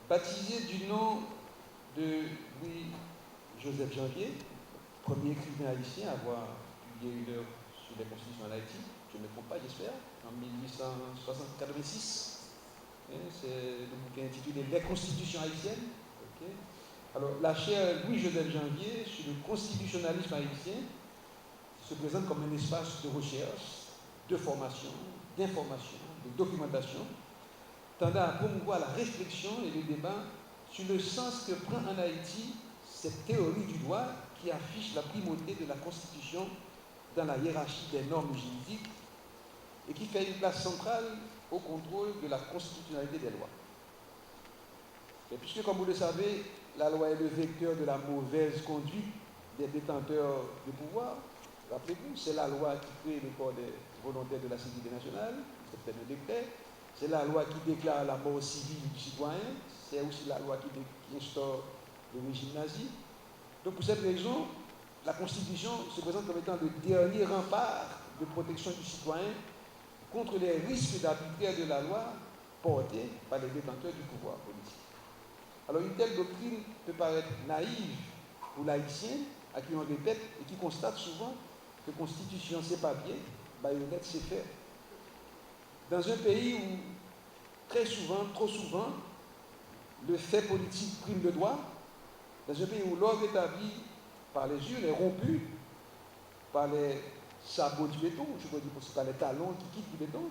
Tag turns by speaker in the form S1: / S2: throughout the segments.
S1: baptisé du nom de Louis-Joseph Janvier, premier écrivain haïtien à avoir publié une œuvre sur les constitutions en Haïti, je ne me trompe pas, j'espère, en 1886. C'est le bouquin intitulé Les constitutions haïtiennes. Okay. Alors, la chaire Louis-Joseph Janvier sur le constitutionnalisme haïtien se présente comme un espace de recherche, de formation, d'information, de documentation, tendant à promouvoir la réflexion et le débat sur le sens que prend en Haïti cette théorie du droit qui affiche la primauté de la Constitution dans la hiérarchie des normes juridiques et qui fait une place centrale au contrôle de la constitutionnalité des lois. Et puisque, comme vous le savez, la loi est le vecteur de la mauvaise conduite des détenteurs de pouvoir, rappelez-vous, c'est la loi qui crée le corps des volontaires de la sécurité nationale, c'est le décret, c'est la loi qui déclare la mort civile du citoyen, c'est aussi la loi qui instaure le régime nazi. Donc pour cette raison, la Constitution se présente comme étant le dernier rempart de protection du citoyen contre les risques d'arbitraire de la loi portés par les détenteurs du pouvoir politique. Alors une telle doctrine peut paraître naïve pour l'haïtien, à qui on répète et qui constate souvent que Constitution c'est papier, baïonnette c'est fait. Dans un pays où très souvent, trop souvent, le fait politique prime le droit, dans un pays où l'ordre établi par les urnes est rompu par les sabots du béton, je peux dire par les talons qui quittent du béton,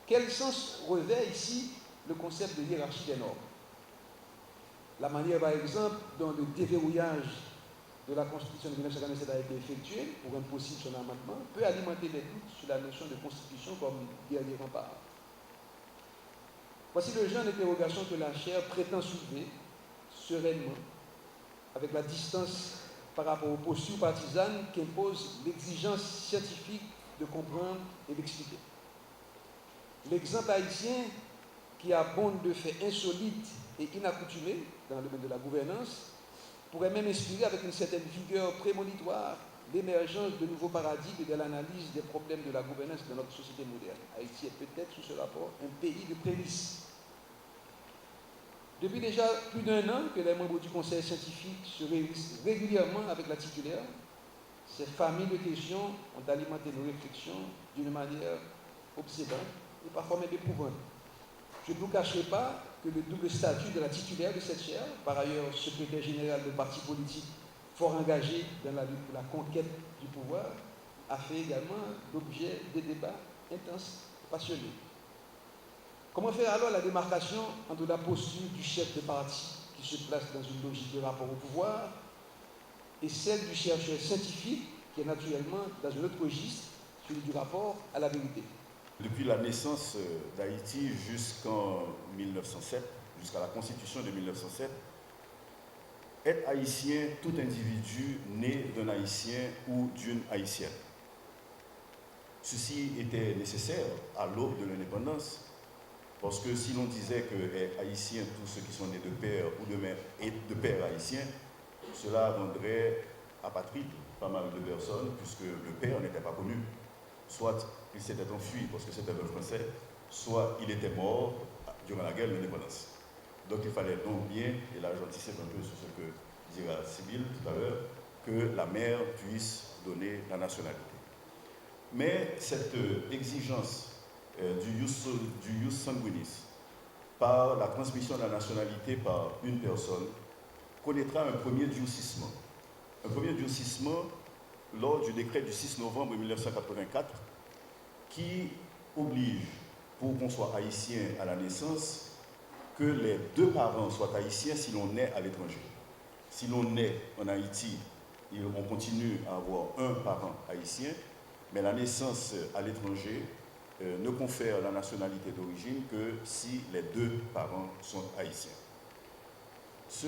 S1: quel sens revêt ici le concept de hiérarchie des normes? La manière, par exemple, dont le déverrouillage de la Constitution de 1947 a été effectué pour rendre possible son amendement peut alimenter les doutes sur la notion de Constitution comme dernier rempart. Voici le genre d'interrogation que la chaire prétend soulever sereinement, avec la distance par rapport aux postures partisanes qu'impose l'exigence scientifique de comprendre et d'expliquer. L'exemple haïtien, qui abonde de faits insolites et inaccoutumés dans le domaine de la gouvernance, pourrait même inspirer avec une certaine vigueur prémonitoire l'émergence de nouveaux paradigmes dans l'analyse des problèmes de la gouvernance de notre société moderne. Haïti est peut-être, sous ce rapport, un pays de prémices. Depuis déjà plus d'un an que les membres du conseil scientifique se réunissent régulièrement avec la titulaire, ces familles de questions ont alimenté nos réflexions d'une manière obsédante et parfois même éprouvante. Je ne vous cacherai pas que le double statut de la titulaire de cette chaire, par ailleurs secrétaire général de parti politique fort engagé dans la lutte pour la conquête du pouvoir, a fait également l'objet de débats intenses, passionnés. Comment faire alors la démarcation entre la posture du chef de parti qui se place dans une logique de rapport au pouvoir et celle du chercheur scientifique qui est naturellement dans un autre registre, celui du rapport à la vérité?
S2: Depuis la naissance d'Haïti jusqu'en 1907, jusqu'à la Constitution de 1907, être haïtien, tout individu né d'un haïtien ou d'une haïtienne. Ceci était nécessaire à l'aube de l'indépendance, parce que si l'on disait que les haïtiens, tous ceux qui sont nés de père ou de mère et de père haïtien, cela rendrait apatride pas mal de personnes, puisque le père n'était pas connu. Soit il s'était enfui parce que c'était un Français, soit il était mort durant la guerre de l'indépendance. Donc il fallait donc bien, et là j'anticipe un peu sur ce que dira Sibylle tout à l'heure, que la mère puisse donner la nationalité. Mais cette exigence du ius sanguinis par la transmission de la nationalité par une personne connaîtra un premier durcissement. Un premier durcissement lors du décret du 6 novembre 1984 qui oblige, pour qu'on soit haïtien à la naissance, que les deux parents soient haïtiens si l'on naît à l'étranger. Si l'on naît en Haïti, on continue à avoir un parent haïtien, mais la naissance à l'étranger ne confère la nationalité d'origine que si les deux parents sont haïtiens. Ce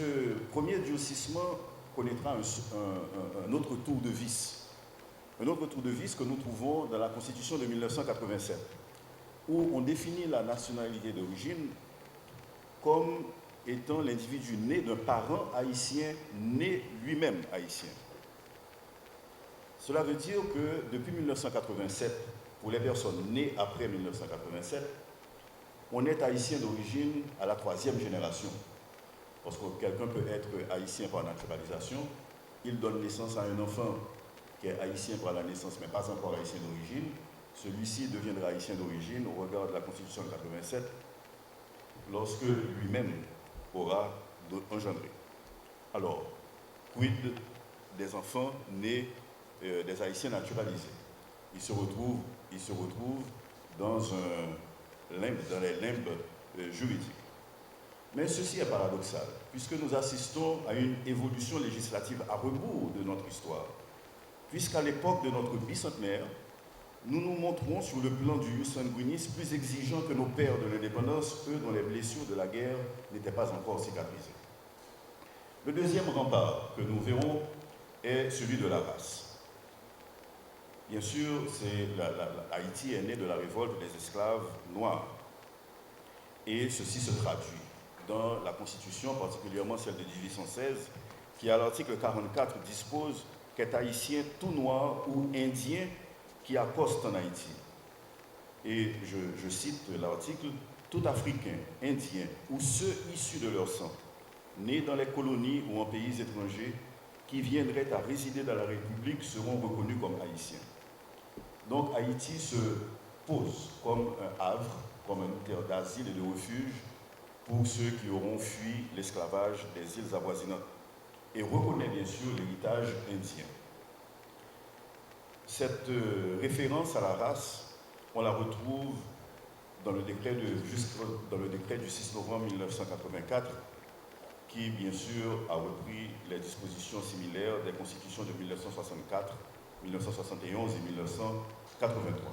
S2: premier durcissement connaîtra un autre tour de vis. Un autre tour de vis que nous trouvons dans la Constitution de 1987, où on définit la nationalité d'origine comme étant l'individu né d'un parent haïtien, né lui-même haïtien. Cela veut dire que depuis 1987, pour les personnes nées après 1987, on est haïtien d'origine à la 3e génération. Parce que quelqu'un peut être haïtien par naturalisation, il donne naissance à un enfant qui est haïtien par la naissance, mais pas encore haïtien d'origine. Celui-ci deviendra haïtien d'origine au regard de la Constitution de 87, lorsque lui-même aura engendré. Alors, quid des enfants nés des haïtiens naturalisés? Ils se retrouvent dans les limbes juridiques. Mais ceci est paradoxal, puisque nous assistons à une évolution législative à rebours de notre histoire. Puisqu'à l'époque de notre bicentenaire, nous nous montrons sur le plan du jus sanguinis plus exigeants que nos pères de l'indépendance, eux dont les blessures de la guerre n'étaient pas encore cicatrisées. Le deuxième rempart que nous verrons est celui de la race. Bien sûr, Haïti est né de la révolte des esclaves noirs. Et ceci se traduit dans la Constitution, particulièrement celle de 1816, qui à l'article 44 dispose qu'est haïtien tout noir ou indien qui accoste en Haïti. Et je cite l'article, tout Africain, Indien ou ceux issus de leur sang, nés dans les colonies ou en pays étrangers, qui viendraient à résider dans la République seront reconnus comme haïtiens. Donc Haïti se pose comme un havre, comme une terre d'asile et de refuge pour ceux qui auront fui l'esclavage des îles avoisinantes et reconnaît bien sûr l'héritage indien. Cette référence à la race, on la retrouve dans le décret du 6 novembre 1984 qui, bien sûr, a repris les dispositions similaires des constitutions de 1964, 1971 et 1983.